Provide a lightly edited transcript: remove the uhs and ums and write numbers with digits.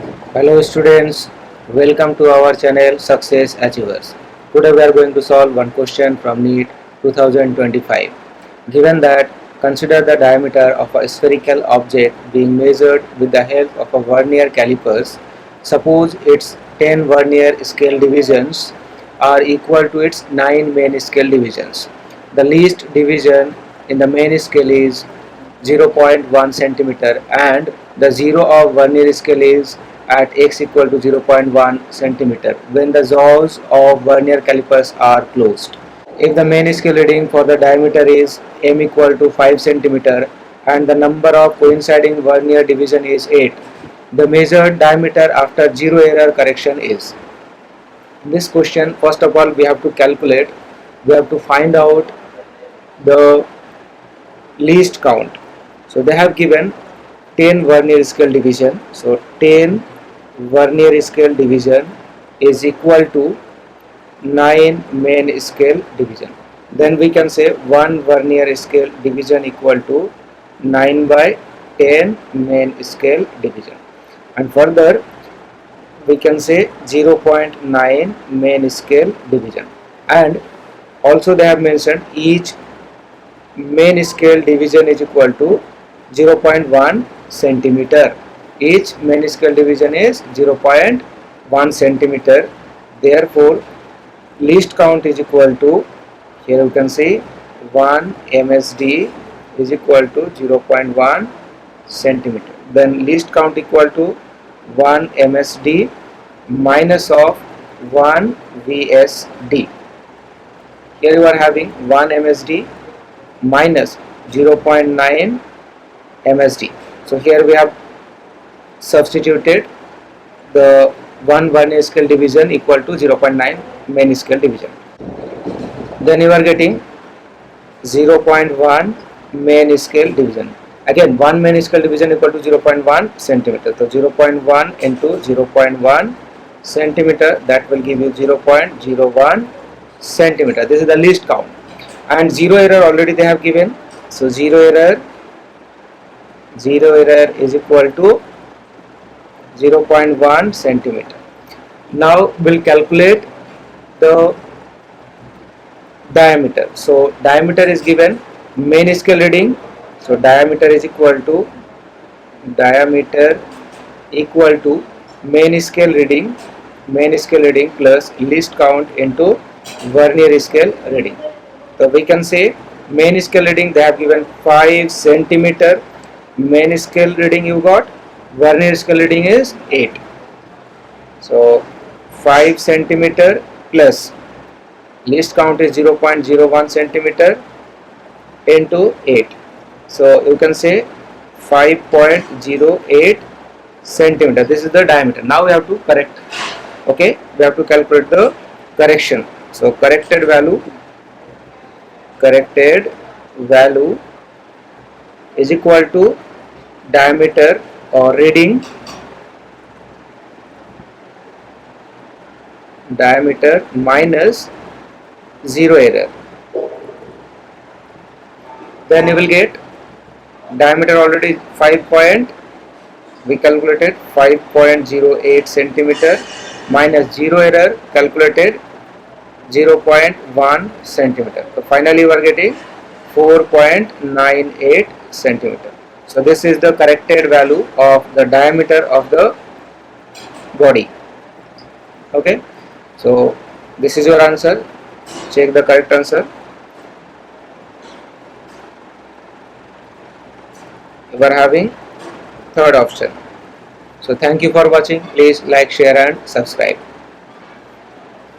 Hello students, welcome to our channel Success Achievers. Today we are going to solve one question from NEET 2025. Given that, consider the diameter of a spherical object being measured with the help of a vernier calipers. Suppose its 10 vernier scale divisions are equal to its 9 main scale divisions. The least division in the main scale is 0.1 centimeter and the zero of vernier scale is at x equal to 0.1 centimeter when the jaws of vernier calipers are closed. If the main scale reading for the diameter is m equal to 5 centimeter and the number of coinciding vernier division is 8, the measured diameter after zero error correction is. In this question, first of all, we have to calculate, we have to find out the least count. So they have given 10 vernier scale division. So 10 vernier scale division is equal to 9 main scale division. Then we can say 1 vernier scale division equal to 9 by 10 main scale division. And further we can say 0.9 main scale division. And also they have mentioned each main scale division is equal to 0.1 centimeter. Each main scale division is 0.1 centimeter. Therefore, least count is equal to, here you can see 1 MSD is equal to 0.1 centimeter. Then least count equal to 1 MSD minus of 1 VSD. Here you are having 1 MSD minus 0.9 MSD. So here we have substituted the 1 vernier scale division equal to 0.9 main scale division. Then you are getting 0.1 main scale division. Again, 1 main scale division equal to 0.1 centimeter. So 0.1 into 0.1 centimeter, that will give you 0.01 centimeter. This is the least count. And zero error already they have given. So zero error is equal to 0.1 centimeter. Now we'll calculate the diameter. So diameter is given main scale reading. So diameter is equal to main scale reading plus least count into vernier scale reading. So we can say main scale reading they have given 5 centimeter. Main scale reading you got, vernier scale reading is 8. So 5 centimeter plus least count is 0.01 centimeter into 8. So you can say 5.08 centimeter. This is the diameter. Now we have to correct. Okay, we have to calculate the correction. So corrected value is equal to diameter or reading diameter minus zero error. Then you will get diameter already 5. We calculated 5.08 centimeter minus zero error calculated 0.1 centimeter. So finally you are getting 4.98 centimeter. So this is the corrected value of the diameter of the body. Okay, so this is your answer. Check the correct answer. You are having third option. So thank you for watching. Please like, share and subscribe.